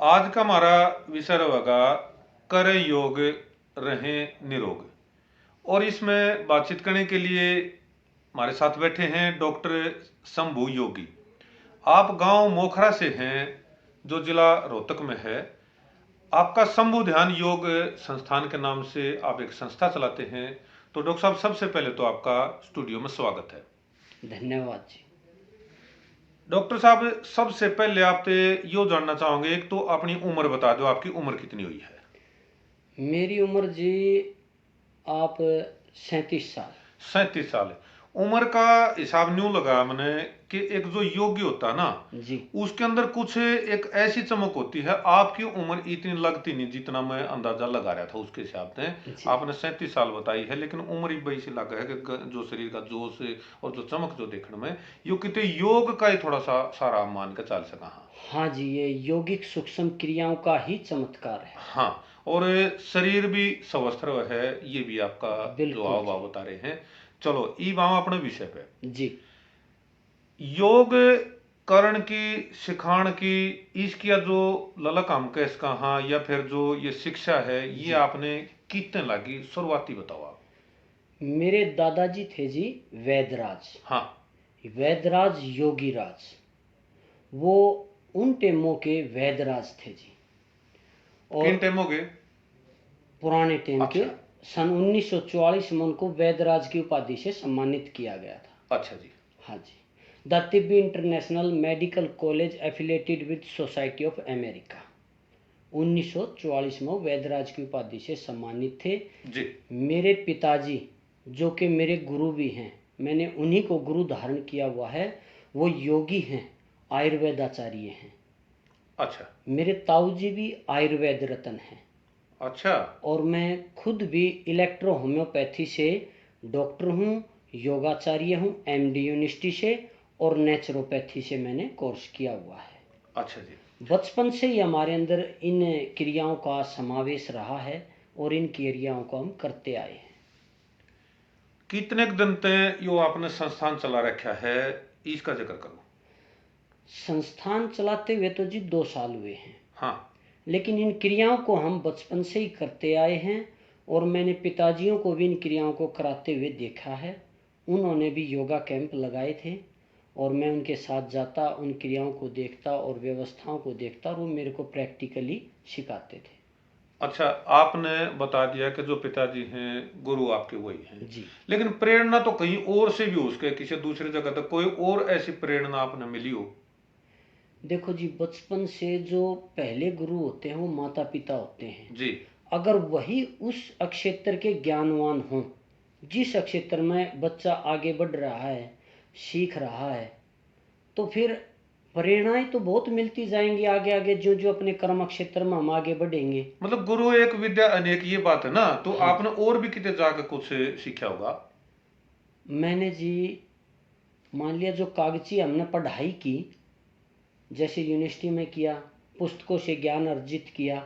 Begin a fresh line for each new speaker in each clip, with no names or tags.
आज का हमारा विषय रहेगा करें योग रहें निरोग। और इसमें बातचीत करने के लिए हमारे साथ बैठे हैं डॉक्टर शंभू योगी। आप गांव मोखरा से हैं जो जिला रोहतक में है। आपका शंभू ध्यान योग संस्थान के नाम से आप एक संस्था चलाते हैं। तो डॉक्टर साहब, सबसे पहले तो आपका स्टूडियो में स्वागत है।
धन्यवाद जी।
डॉक्टर साहब, सबसे पहले आपसे यो जानना चाहोगे, एक तो अपनी उम्र बता दो, आपकी उम्र कितनी हुई है?
मेरी उम्र जी आप 37 साल।
37 साल है। उम्र का हिसाब न्यू लगा मैंने कि एक जो योगी होता है ना,
जी
उसके अंदर कुछ एक ऐसी चमक होती है। आपकी उम्र इतनी लगती नहीं जितना मैं अंदाजा लगा रहा था उसके हिसाब से।
जी
आपने 37 साल बताई है, लेकिन उम्र ही वही सी लगा है कि जो शरीर का जोश और जो चमक जो देखने में, यो कितने योग का ही थोड़ा सा सारा मान के चल सका। हाँ।
हाँ जी, ये यौगिक सूक्ष्म क्रियाओं का ही चमत्कार है।
हाँ, और शरीर भी स्वस्थ है, ये भी आपका जो
बिल्कुल
हाव
जी।
भाव बता रहे हैं। चलो ई बाम अपने विषय पे।
जी
योग करण की सिखाण की इसकी जो ललक हम कह इसका, हाँ, या फिर जो ये शिक्षा है ये
जी
आपने कितने लगी, शुरुआती बताओ आप।
मेरे दादाजी थे जी वैदराज।
हाँ।
वैदराज योगीराज, वो उन टेमों के वैदराज थे जी।
किन
और
टाइम हो गए?
पुराने टेम के
अच्छा।
सन 1944 में उनको वैदराज की उपाधि से सम्मानित किया गया था।
अच्छा जी।
हाँ जी। The Tibbi international medical college affiliated with society of America, 1944 में वैदराज की उपाधि से सम्मानित थे।
जी।
मेरे पिताजी जो कि मेरे गुरु भी हैं, मैंने उन्हीं को गुरु धारण किया हुआ है, वो योगी हैं, आयुर्वेदाचार्य हैं।
अच्छा।
मेरे ताऊ जी भी आयुर्वेद रत्न हैं।
अच्छा।
और मैं खुद भी इलेक्ट्रो होम्योपैथी से डॉक्टर हूँ, योगाचार्य हूँ, एमडी यूनिवर्सिटी से, और नेचुरोपैथी से मैंने कोर्स किया हुआ है।
अच्छा जी।
बचपन से ही हमारे अंदर इन क्रियाओं का समावेश रहा है और इन क्रियाओं को हम करते आए हैं।
कितने दिन तक यो आपने संस्थान चला रखा है, इसका जिक्र करो।
संस्थान चलाते हुए तो जी 2 साल हुए हैं,
हाँ।
लेकिन इन क्रियाओं को हम बचपन से ही करते आए हैं। और मैंने पिताजियों को भी इन क्रियाओं को कराते हुए देखा है। उन्होंने भी योगा कैंप लगाए थे और मैं उनके साथ जाता, उन क्रियाओं को देखता और व्यवस्थाओं को देखता, और वो मेरे को प्रैक्टिकली सिखाते थे।
अच्छा, आपने बता दिया कि जो पिताजी हैं गुरु आपके वही हैं,
जी
लेकिन प्रेरणा तो कहीं और से भी हो उसके, किसी दूसरी जगह तक कोई और ऐसी प्रेरणा आपने मिली हो?
देखो जी, बचपन से जो पहले गुरु होते हैं वो माता पिता होते हैं।
जी।
अगर वही उस क्षेत्र के ज्ञानवान हों, जिस क्षेत्र में बच्चा आगे बढ़ रहा है, सीख रहा है, तो फिर प्रेरणाएं तो बहुत मिलती जाएंगी आगे आगे, जो जो अपने कर्म क्षेत्र में हम आगे बढ़ेंगे।
मतलब गुरु एक विद्या अनेक, ये बात है ना, तो
हाँ
आपने
जी।
और भी कितने जाकर कुछ सीखा होगा?
मैंने जी, मान लिया जो कागजी हमने पढ़ाई की, जैसे यूनिवर्सिटी में किया, पुस्तकों से ज्ञान अर्जित किया,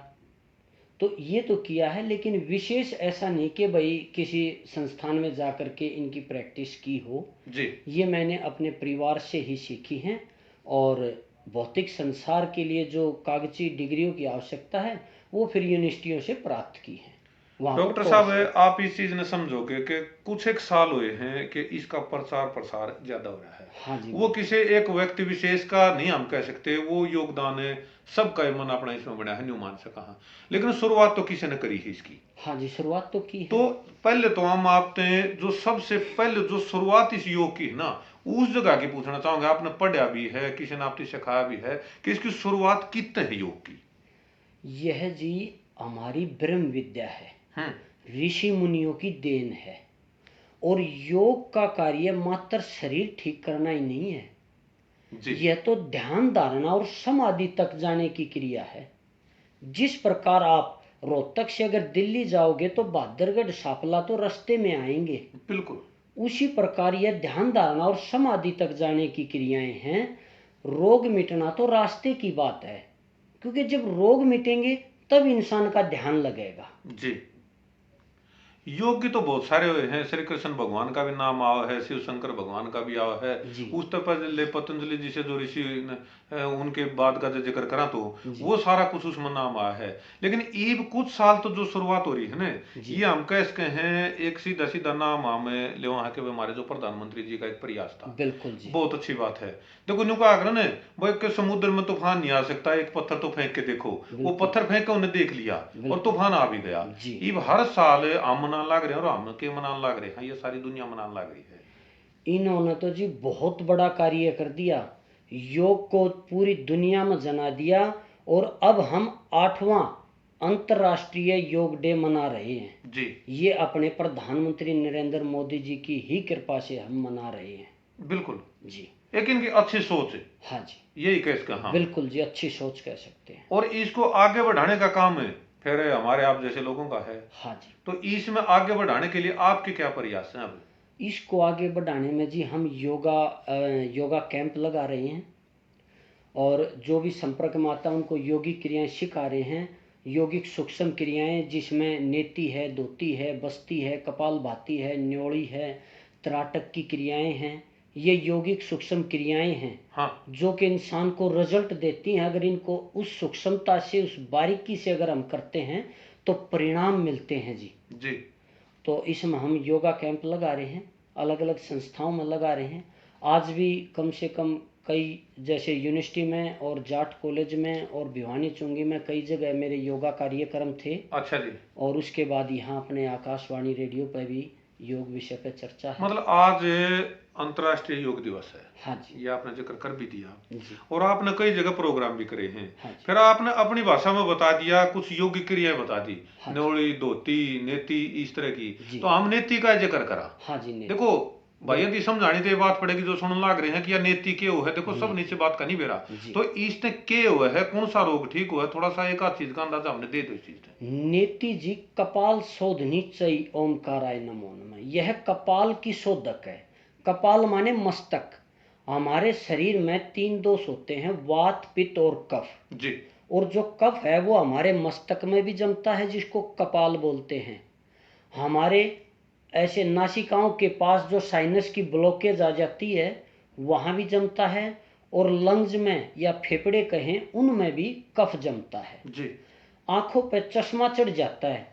तो ये तो किया है, लेकिन विशेष ऐसा नहीं कि भाई किसी संस्थान में जा कर के इनकी प्रैक्टिस की हो।
जी।
ये मैंने अपने परिवार से ही सीखी हैं। और भौतिक संसार के लिए जो कागजी डिग्रियों की आवश्यकता है, वो फिर यूनिवर्सिटियों से प्राप्त की है, वहाँ पर
डॉक्टर
कोर्स
साहब,
करके।
आप इस चीज ने समझोगे कि कुछ एक साल हुए हैं कि इसका प्रचार प्रसार ज्यादा हो रहा है।
हाँ जी
वो
बिल्कुल।
किसी एक व्यक्ति विशेष का नहीं हम कह सकते, वो योगदान है सबका ही, मन अपना इसमें बना है, न्यू मान सका। हाँ, लेकिन शुरुआत तो किसी ने करी है इसकी।
हाँ जी, शुरुआत तो की है।
तो पहले तो हम आपने जो सबसे पहले जो शुरुआत इस योग की है ना, उस जगह की पूछना चाहूंगा। आपने पढ़ा भी है, किसी ने आपने सिखाया भी है कि इसकी शुरुआत कितने है योग की?
यह जी हमारी ब्रह्म विद्या है,
हम्म।
ऋषि मुनियों की देन है। और योग का कार्य मात्र शरीर ठीक करना ही नहीं है,
जी।
यह तो ध्यान धारणा और समाधि तक जाने की क्रिया है। जिस प्रकार आप रोहतक से अगर दिल्ली जाओगे तो बहादुरगढ़ सापला तो रास्ते में आएंगे,
बिल्कुल।
उसी प्रकार यह ध्यान धारणा और समाधि तक जाने की क्रियाएं हैं। रोग मिटना तो रास्ते की बात है, क्योंकि जब रोग मिटेंगे तब इंसान का ध्यान लगेगा।
जी। योग की तो बहुत सारे हुए हैं। श्री कृष्ण भगवान का भी नाम आवा है, शिव शंकर भगवान का भी आवा है।
जी
उस तरह पहले पतंजलि जी से जो ऋषि उनके बाद का जो जिक्र करा तो
जी
वो सारा कुछ उसमें नाम आया है। लेकिन ईब कुछ साल तो जो शुरुआत हो रही है ना,
जी
ये हम कह सकते हैं एक सीधा सीधा नाम हमें ले वहाँ के हमारे जो प्रधानमंत्री जी का एक प्रयास था।
बिल्कुल जी
बहुत अच्छी बात है। देखो न्यू कहा करो ना, भाई के समुद्र में तूफान नहीं आ सकता, एक पत्थर तो फेंक के देखो। वो
बिल्कुल
पत्थर फेंक के उन्हें देख लिया और
बिल्कुल
तूफान आ भी गया।
जी
इब हर साल हम मनाने लग रहे हैं, और हम के मनाने लग रहे हैं, ये सारी दुनिया मनाने लग रही है।
इन्होंने तो जी बहुत बड़ा कार्य कर दिया, योग को पूरी दुनिया में जना दिया। और अब हम 8वां अंतर्राष्ट्रीय योग डे मना रहे हैं।
जी
ये अपने प्रधानमंत्री नरेंद्र मोदी जी की ही कृपा से हम मना रहे हैं।
बिल्कुल।
जी
एक इनकी अच्छी सोच है,
हाँ जी
यही कह इसका हाँ।
बिल्कुल जी, अच्छी सोच कह सकते हैं।
और इसको आगे बढ़ाने का काम है फिर हमारे आप जैसे लोगों का है।
हाँ जी,
तो इसमें आगे बढ़ाने के लिए आपके क्या प्रयास हैं अब?
इसको आगे बढ़ाने में जी हम योगा कैंप लगा रहे हैं, और जो भी संपर्क में आता है उनको योगिक क्रियाएं सिखा रहे हैं। योगिक सूक्ष्म क्रियाएं जिसमें नेति है, धोती है, बस्ती है, कपालभाति है, न्योड़ी है, त्राटक की क्रियाएं हैं। ये योगिक सूक्ष्म क्रियाएं हैं
हाँ
जो कि इंसान को रिजल्ट देती हैं। अगर इनको उस सूक्ष्मता से, उस बारीकी से अगर हम करते हैं तो परिणाम मिलते हैं जी।
जी
तो इसमें हम योगा कैंप लगा रहे हैं, अलग अलग संस्थाओं में लगा रहे हैं। आज भी कम से कम कई, जैसे यूनिवर्सिटी में और जाट कॉलेज में और भिवानी चुंगी में कई जगह मेरे योगा कार्यक्रम थे।
अच्छा जी।
और उसके बाद यहाँ अपने आकाशवाणी रेडियो पर भी योग विषय पर चर्चा है।
मतलब आज अंतर्राष्ट्रीय योग दिवस है,
हाँ जी
ये आपने जिक्र कर भी दिया।
जी
और आपने कई जगह प्रोग्राम भी करे हैं।
हाँ जी
फिर आपने अपनी भाषा में बता दिया, कुछ योगिक क्रियाएं बता दी,
हाँ जी
न्योड़ी, धोती, नेति, इस तरह की।
जी
तो हम नेति का जिक्र करा।
हाँ जी ने
देखो भाई यदि समझानी तो ये बात पड़ेगी, जो सुनने लग रहे हैं कि यार नेति के हो है, देखो सब नीचे बात का नहीं बेरा।
जी
तो इसने के हुआ है, कौन सा रोग ठीक हुआ है, थोड़ा सा एक आध चीज का अंदाजा हमने दे दो इस चीज का।
नेति जी कपाल शोधनी चई ओमकाराय नमो नमः, यह कपाल की शोधक है। कपाल माने मस्तक। हमारे शरीर में 3 दोष होते हैं, वात, पित्त और कफ।
जी
और जो कफ है वो हमारे मस्तक में भी जमता है, जिसको कपाल बोलते हैं। हमारे ऐसे नासिकाओं के पास जो साइनस की ब्लॉकेज आ जाती है वहाँ भी जमता है। और लंग्स में या फेफड़े कहें उनमें भी कफ जमता है।
जी
आंखों पर चश्मा चढ़ जाता है।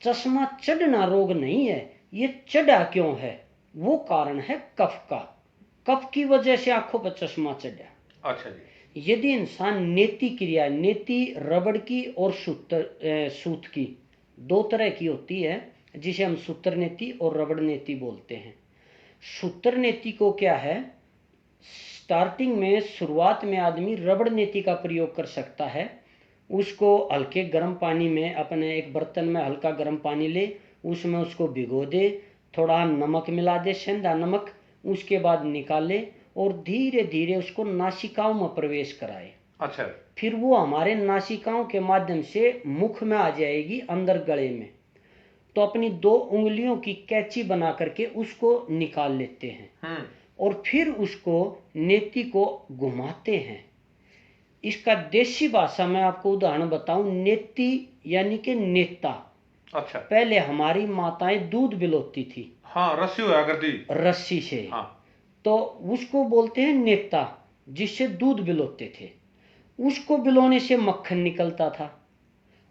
चश्मा चढ़ना रोग नहीं है, ये चढ़ा क्यों है, वो कारण है कफ का। कफ की वजह से आंखों पर चश्मा चढ़ा।
अच्छा जी।
यदि इंसान नेति क्रिया, नेति रबड़ की और सूत की, 2 तरह की होती है, जिसे हम सूत्र नेति और रबड़ नेति बोलते हैं। सूत्र नेति को क्या है, स्टार्टिंग में, शुरुआत में आदमी रबड़ नेति का प्रयोग कर सकता है। उसको हल्के गर्म पानी में, अपने एक बर्तन में हल्का गर्म पानी ले, उसमें उसको भिगो दे, थोड़ा नमक मिला दे, सेंधा नमक, उसके बाद निकाले और धीरे धीरे उसको नासिकाओं में प्रवेश कराए।
अच्छा
फिर वो हमारे नासिकाओं के माध्यम से मुख में आ जाएगी, अंदर गले में। तो अपनी 2 उंगलियों की कैंची बना करके उसको निकाल लेते हैं और फिर उसको नेति को घुमाते हैं। इसका देसी भाषा में आपको उदाहरण बताऊं, नेति यानी कि नेता।
अच्छा।
पहले हमारी माताएं दूध बिलोती थी,
हाँ रस्सी हुआ करती।
रस्सी से।
हाँ
तो उसको बोलते हैं नेता, जिससे दूध बिलोते थे। उसको बिलोने से मक्खन निकलता था।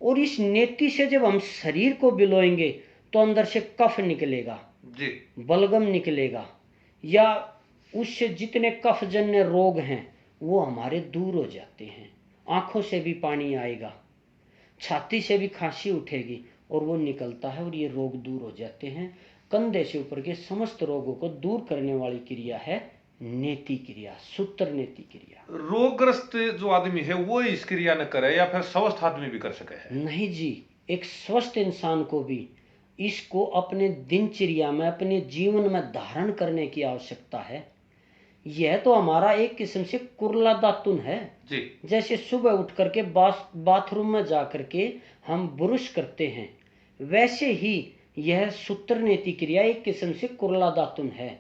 और इस नेति से जब हम शरीर को बिलोएंगे तो अंदर से कफ निकलेगा
जी
बलगम निकलेगा, या उससे जितने कफजन्य रोग हैं वो हमारे दूर हो जाते हैं। आंखों से भी पानी आएगा, छाती से भी खांसी उठेगी और वो निकलता है और ये रोग दूर हो जाते हैं। कंधे से ऊपर के समस्त रोगों को दूर करने वाली क्रिया है नेति क्रिया, सूत्र नेति क्रिया।
रोगग्रस्त जो आदमी है वो इस क्रिया न करे या फिर स्वस्थ आदमी भी कर सके है?
नहीं जी, एक स्वस्थ इंसान को भी इसको अपने दिनचर्या में, अपने जीवन में धारण करने की आवश्यकता है। यह तो हमारा एक किस्म से कुरला दातुन है।
जी
जैसे सुबह उठ करके बाथरूम में जा करके हम ब्रुश करते हैं, वैसे ही यह सूत्र नेति क्रिया एक किस्म से कुरला दातुन है।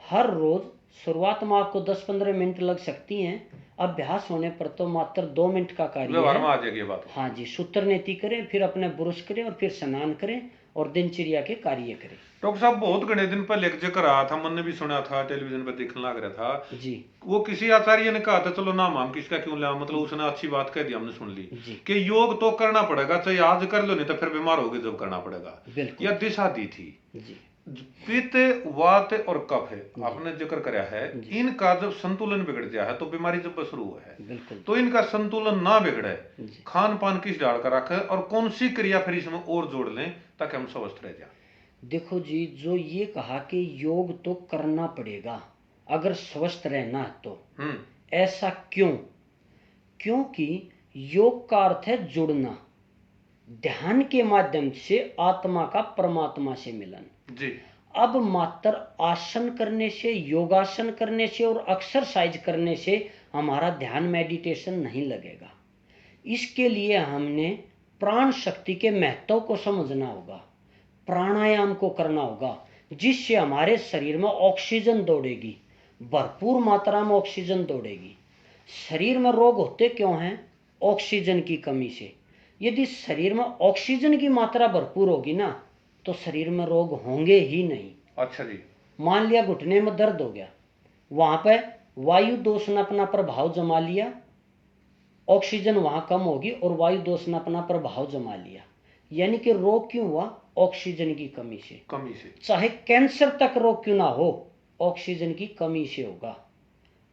हर रोज शुरुआत में आपको 10-15 मिनट लग सकती हैं, अभ्यास होने पर तो मात्र 2 मिनट का कार्य
व्यवहार में
है।
आ जाएगी ये बात।
हाँ जी, सूत्र नेति करें, फिर अपने ब्रुश करें और फिर स्नान करें और दिनचर्या के कार्य करें।
डॉक्टर साहब, बहुत घने दिन पहले एक जिक्र आया था, मैंने भी सुना था, टेलीविजन पे देखने लग रहा था।
जी
वो किसी आचार्य ने कहा था, चलो नाम हम किसका क्यों लिया, मतलब उसने अच्छी बात कह दी, हमने सुन ली
जी
कि योग तो करना पड़ेगा, चाहे आज कर लो नहीं तो फिर बीमार होगे जब करना पड़ेगा।
बिल्कुल।
यह दिशा दी थी।
जी
पित्त, वात और कफ है,
जी
आपने जिक्र कराया है,
जी
इनका जब संतुलन बिगड़ गया है तो बीमारी जब शुरू हुआ है।
बिल्कुल।
तो इनका संतुलन ना बिगड़े,
जी
खान पान किस डाल कर रखे और कौन सी क्रिया फिर इसमें और जोड़ लें ताकि हम स्वस्थ रह जाए।
देखो जी, जो ये कहा कि योग तो करना पड़ेगा अगर स्वस्थ रहना है तो,
हम्म।
ऐसा क्यों? क्योंकि योग का अर्थ है जुड़ना, ध्यान के माध्यम से आत्मा का परमात्मा से मिलन।
जी।
अब मात्र आसन करने से, योगासन करने से और एक्सरसाइज करने से हमारा ध्यान मेडिटेशन नहीं लगेगा। इसके लिए हमने प्राण शक्ति के महत्व को समझना होगा, प्राणायाम को करना होगा, जिससे हमारे शरीर में ऑक्सीजन दौड़ेगी, भरपूर मात्रा में ऑक्सीजन दौड़ेगी। शरीर में रोग होते क्यों हैं? ऑक्सीजन की कमी से। यदि शरीर में ऑक्सीजन की मात्रा भरपूर होगी ना, तो शरीर में रोग होंगे ही नहीं।
अच्छा जी।
मान लिया घुटने में दर्द हो गया, वहां पे वायु दोष ने अपना प्रभाव जमा लिया, ऑक्सीजन वहां कम होगी और वायु दोष ने अपना प्रभाव जमा लिया, यानी कि रोग क्यों हुआ? ऑक्सीजन की कमी से। चाहे कैंसर तक रोग क्यों ना हो, ऑक्सीजन की कमी से होगा।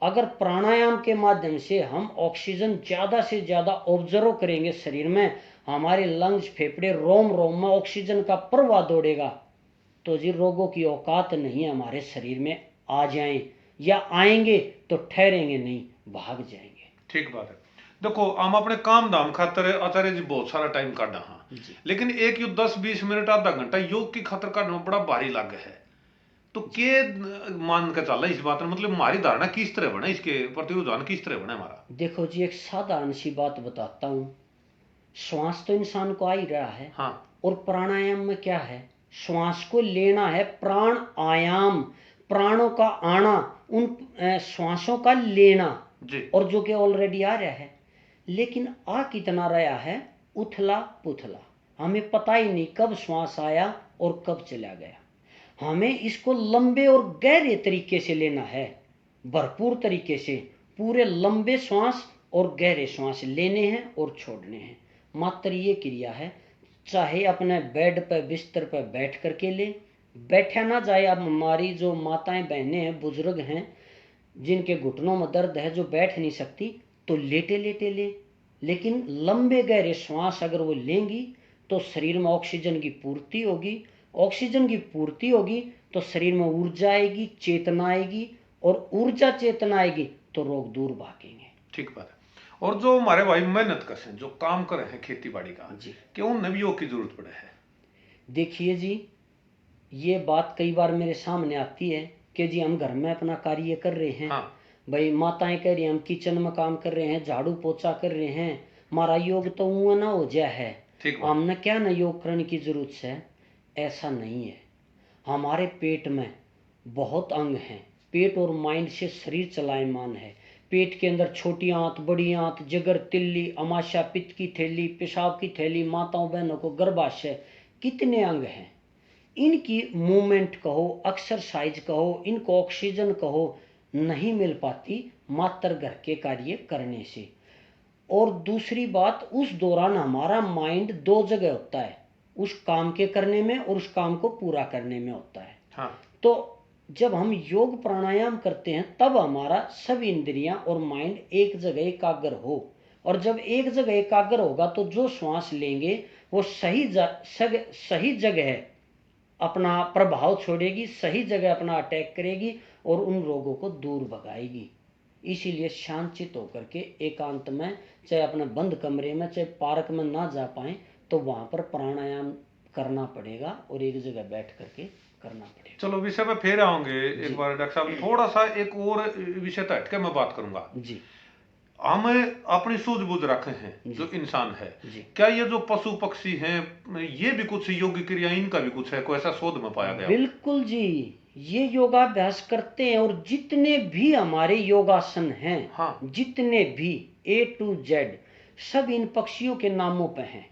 अगर प्राणायाम के माध्यम से हम ऑक्सीजन ज्यादा से ज्यादा ऑब्जर्व करेंगे शरीर में, हमारे लंग्स, फेफड़े, रोम रोम में ऑक्सीजन का प्रवाह दौड़ेगा, तो जी रोगों की औकात नहीं है हमारे शरीर में आ जाएं, या आएंगे तो ठहरेंगे नहीं, भाग जाएंगे।
ठीक बात है। देखो, हम अपने काम धाम खातर आचार्य जी बहुत सारा टाइम काटा, हाँ, लेकिन एक यू 10-20 मिनट आधा घंटा योग की खातर काटना बड़ा भारी लागे है। तो के मान के चल इस बात में, मतलब हमारी धारणा किस तरह बने, इसके प्रति रुझान किस तरह बने हमारा?
देखो जी, एक साधारण सी बात बताता हूँ। श्वास तो इंसान को आ ही रहा है।
हाँ।
और प्राणायाम में क्या है? श्वास को लेना है, प्राण आयाम, प्राणों का आना, उन श्वासों का लेना
जी।
और जो कि ऑलरेडी आ रहा है, लेकिन आ कितना रहा है? उथला पुथला, हमें पता ही नहीं कब श्वास आया और कब चला गया। हमें इसको लंबे और गहरे तरीके से लेना है, भरपूर तरीके से, पूरे लंबे श्वास और गहरे श्वास लेने हैं और छोड़ने हैं। मात्र ये क्रिया है। चाहे अपने बेड पर, बिस्तर पर बैठ करके ले, बैठा ना जाए। अब हमारी जो माताएं, बहनें हैं, बुजुर्ग हैं, जिनके घुटनों में दर्द है, जो बैठ नहीं सकती, तो लेटे लेटे ले, लेकिन लंबे गहरे श्वास अगर वो लेंगी तो शरीर में ऑक्सीजन की पूर्ति होगी। ऑक्सीजन की पूर्ति होगी तो शरीर में ऊर्जा आएगी, चेतना आएगी, और ऊर्जा चेतना आएगी तो रोग दूर भागेंगे।
ठीक बात है। और जो हमारे भाई मेहनत कर हैं, जो काम कर रहे हैं खेती बाड़ी का
जी,
क्यों उन्हें भी योग की जरूरत पड़े है?
देखिए जी, ये बात कई बार मेरे सामने आती है कि जी हम घर में अपना कार्य कर रहे हैं।
हाँ।
भाई माताएं कह रही हैं हम किचन में काम कर रहे हैं, झाड़ू पोछा कर रहे हैं, हमारा योग तो हुआ ना हो जाए है, हमने क्या ना योग करने की जरूरत है। ऐसा नहीं है। हमारे पेट में बहुत अंग हैं। पेट और माइंड से शरीर चलायमान है। पेट के अंदर छोटी आंत, बड़ी आंत, जिगर, तिल्ली, अमाशय, पित्त की थैली, पेशाब की थैली, माताओं बहनों को गर्भाशय, कितने अंग हैं। इनकी मूवमेंट कहो, एक्सरसाइज कहो, इनको ऑक्सीजन कहो, नहीं मिल पाती मात्र घर के कार्य करने से। और दूसरी बात, उस दौरान हमारा माइंड दो जगह होता है, उस काम के करने में और उस काम को पूरा करने में होता है।
हाँ।
तो जब हम योग प्राणायाम करते हैं तब हमारा सब इंद्रियां और माइंड एक जगह एकाग्र हो, और जब एक जगह एकाग्र होगा तो जो श्वास लेंगे वो सही जगह अपना प्रभाव छोड़ेगी, सही जगह अपना अटैक करेगी और उन रोगों को दूर भगाएगी। इसीलिए शांतचित होकर के एकांत में, चाहे अपने बंद कमरे में, चाहे पार्क में ना जा पाए, तो वहां पर प्राणायाम करना पड़ेगा और एक जगह बैठ करके करना पड़ेगा।
चलो विषय पे फिर आओगे एक बार डॉक्टर साहब, थोड़ा सा एक और विषय हट के मैं बात करूंगा
जी।
हम अपनी सूझबूझ रखे हैं जो इंसान है, क्या ये जो पशु पक्षी हैं ये भी कुछ योग क्रिया इनका भी कुछ है? कोई ऐसा शोध में पाया गया?
बिल्कुल जी, ये योगाभ्यास करते हैं। और जितने भी हमारे योगासन हैं,
हाँ।
जितने भी A to Z, सब इन पक्षियों के नामों पे हैं।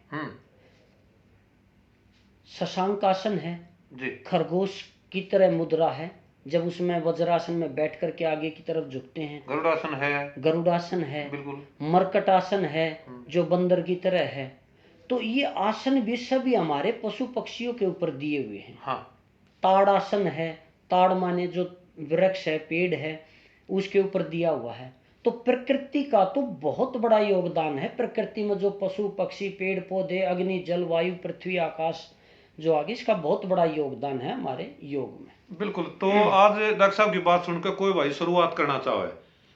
शशांक आसन है,
जी।
खरगोश की तरह मुद्रा है, जब उसमें वज्रासन में बैठ करके आगे की तरफ झुकते हैं।
गरुड़ासन है।
गरुड़ासन है,
बिल्कुल।
मरकट आसन है जो बंदर की तरह है। तो ये आसन भी सभी हमारे पशु पक्षियों के ऊपर दिए हुए हैं।
हाँ।
ताड़ आसन है, ताड़ माने जो वृक्ष है, पेड़ है, उसके ऊपर दिया हुआ है। तो प्रकृति का तो बहुत बड़ा योगदान है। प्रकृति में जो पशु पक्षी पेड़ पौधे अग्नि जल वायु पृथ्वी आकाश जो आगे, इसका बहुत बड़ा योगदान है हमारे योग में।
बिल्कुल। तो आज डॉक्टर साहब की बात सुनकर कोई भाई शुरुआत करना चाहे,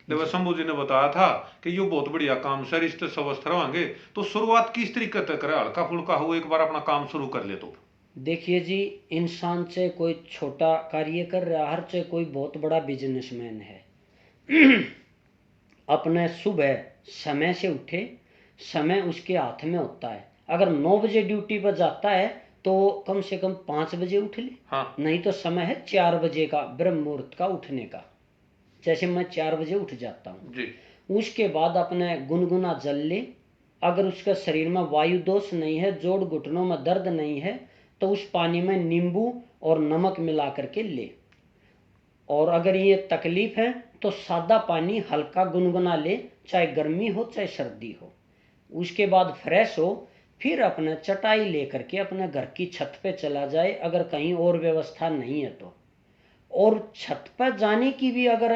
लेकिन शंभू जी ने बताया था कि ये बहुत बढ़िया काम सर, इस स्वस्थ रहोगे, तो शुरुआत किस तरीके से करे? हल्का फुल्का हो, एक बार अपना काम शुरू कर ले तो।
देखिए जी, इंसान चाहे कोई छोटा कार्य कर रहा है, चाहे कोई बहुत बड़ा बिजनेसमैन है, अपने सुबह समय से उठे, समय उसके हाथ में होता है। अगर 9 बजे ड्यूटी पर जाता है तो कम से कम 5 बजे उठ ले।
हाँ।
नहीं तो समय है 4 बजे का, ब्रह्म मुहूर्त का उठने का। जैसे मैं 4 बजे उठ जाता हूँ
जी।
उसके बाद अपने गुनगुना जल ले। अगर उसका शरीर में वायु दोष नहीं है, जोड़ घुटनों में दर्द नहीं है, तो उस पानी में नींबू और नमक मिला करके ले। और अगर ये तकलीफ है तो सादा पानी हल्का गुनगुना ले, चाहे गर्मी हो चाहे सर्दी हो। उसके बाद फ्रेश हो, फिर अपने चटाई लेकर के अपने घर की छत पे चला जाए, अगर कहीं और व्यवस्था नहीं है तो। और छत पर जाने की भी अगर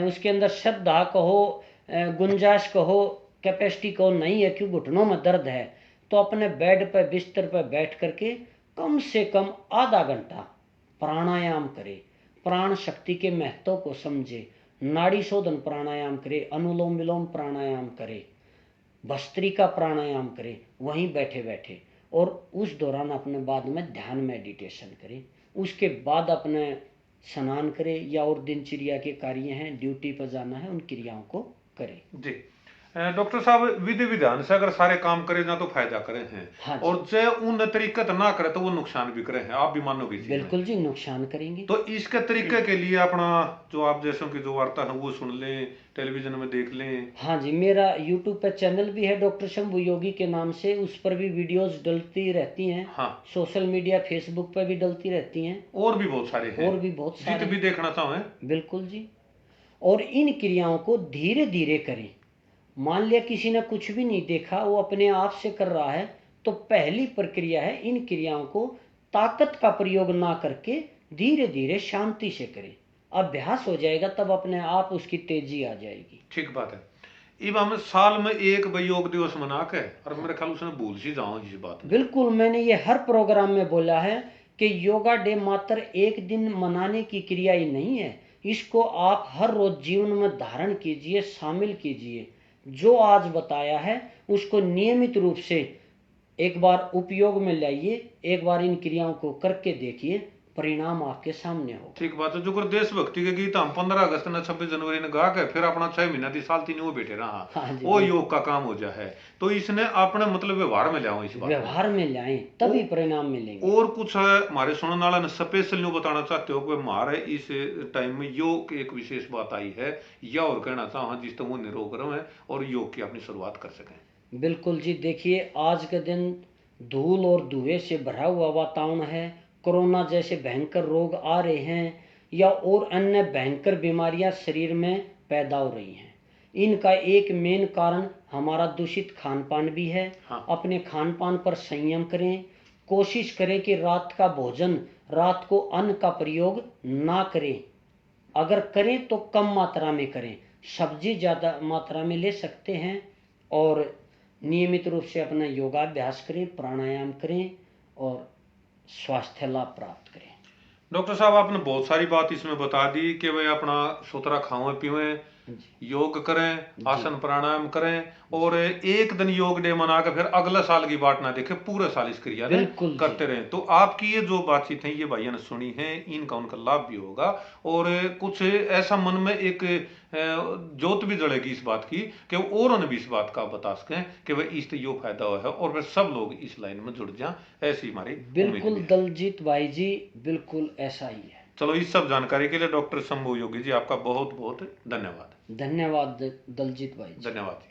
उसके अंदर श्रद्धा कहो, गुंजाइश कहो, कैपेसिटी कहो नहीं है, क्यों घुटनों में दर्द है, तो अपने बेड पर बिस्तर पर बैठ करके कम से कम आधा घंटा प्राणायाम करे, प्राण शक्ति के महत्व को समझे, नाड़ी शोधन प्राणायाम करे, अनुलोम विलोम प्राणायाम करे, भस्त्रिका प्राणायाम करे वहीं बैठे बैठे। और उस दौरान अपने बाद में ध्यान मेडिटेशन करे। उसके बाद अपने स्नान करे या और दिनचर्या के कार्य हैं, ड्यूटी पर जाना है, उन क्रियाओं को करे।
जी। डॉक्टर साहब, विधि विधान से अगर सारे काम करे ना तो फायदा करे हैं।
हाँ जी।
और जो उन तरीके से ना करे तो वो नुकसान भी करे हैं, आप भी मानोगे?
बिल्कुल जी, नुकसान करेंगे।
तो इसके तरीके के लिए अपना जो आप जैसों की जो वार्ता है वो सुन लें, टेलीविजन में देख लें।
हाँ जी, मेरा यूट्यूब पे चैनल भी है डॉक्टर शंभू योगी के नाम से, उस पर भी वीडियोस डलती रहती हैं।
हाँ।
सोशल मीडिया फेसबुक पर भी डलती रहती हैं।
और भी बहुत सारे हैं।
और भी बहुत सारे
जित भी देखना चाहें।
बिल्कुल जी। और इन क्रियाओं को धीरे धीरे करें। मान लिया किसी ने कुछ भी नहीं देखा, वो अपने आप से कर रहा है, तो पहली प्रक्रिया है इन क्रियाओं को ताकत का प्रयोग ना करके धीरे धीरे शांति से करें। अभ्यास हो जाएगा तब अपने आप उसकी तेजी आ जाएगी।
ठीक बात है। इब हम साल में एक बार योग दिवस मना के, और मेरे ख्याल उसने भूल सी जाओ इस बात।
बिल्कुल, मैंने ये हर प्रोग्राम में बोला है कि योगा डे मात्र एक दिन मनाने की क्रिया ही नहीं है। इसको आप हर रोज जीवन में धारण कीजिए, शामिल कीजिए। जो आज बताया है उसको नियमित रूप से एक बार उपयोग में लाइए, एक बार इन क्रियाओं को करके देखिए, परिणाम आपके सामने होगा।
ठीक बात है। जो देशभक्ति के गीत हम 15 अगस्त ने 26 जनवरी ने गा के फिर अपना 6 महीना 3 साल 3 वो बैठे रहा,
हाँ जी,
वो योग का काम हो जाए। तो इसने अपने मतलब व्यवहार में लाओ, इस बात
व्यवहार में लाएं तभी परिणाम मिलेंगे।
और कुछ हमारे सुनने वाला ने स्पेशल न्यू बताना चाहते हो कि हमारे इस टाइम में योग एक विशेष बात आई है, या और कहना चाहो जिस तरह वो निरोग रहे और योग की अपनी शुरुआत कर सकें?
बिल्कुल जी, देखिए आज के दिन धूल और धुएं से भरा हुआ वातावरण है। कोरोना जैसे भयंकर रोग आ रहे हैं या और अन्य भयंकर बीमारियां शरीर में पैदा हो रही हैं। इनका एक मेन कारण हमारा दूषित खान पान भी है।
हाँ।
अपने खान पान पर संयम करें। कोशिश करें कि रात का भोजन, रात को अन्न का प्रयोग ना करें। अगर करें तो कम मात्रा में करें, सब्जी ज़्यादा मात्रा में ले सकते हैं। और नियमित रूप से अपना योगाभ्यास करें, प्राणायाम करें और स्वास्थ्य लाभ प्राप्त करें।
डॉक्टर साहब, आपने बहुत सारी बात इसमें बता दी कि भाई अपना सुथरा खावें पीवें, योग करें, आसन प्राणायाम करें, और एक दिन योग डे मना के फिर अगले साल की बात ना देखें, पूरे साल इस क्रिया करते रहें। तो आपकी ये जो बातचीत है ये भाइयों ने सुनी है, इनका उनका लाभ भी होगा, और कुछ ऐसा मन में एक जोत भी जड़ेगी इस बात की कि और भी इस बात का बता सकें कि भाई इससे यो फायदा हुआ है, और फिर सब लोग इस लाइन में जुड़ जाएं, ऐसी हमारी
बिल्कुल दलजीत भाई जी, बिल्कुल ऐसा ही है।
चलो, इस सब जानकारी के लिए डॉक्टर शंभू योगी जी आपका बहुत बहुत धन्यवाद।
धन्यवाद दलजीत भाई।
धन्यवाद।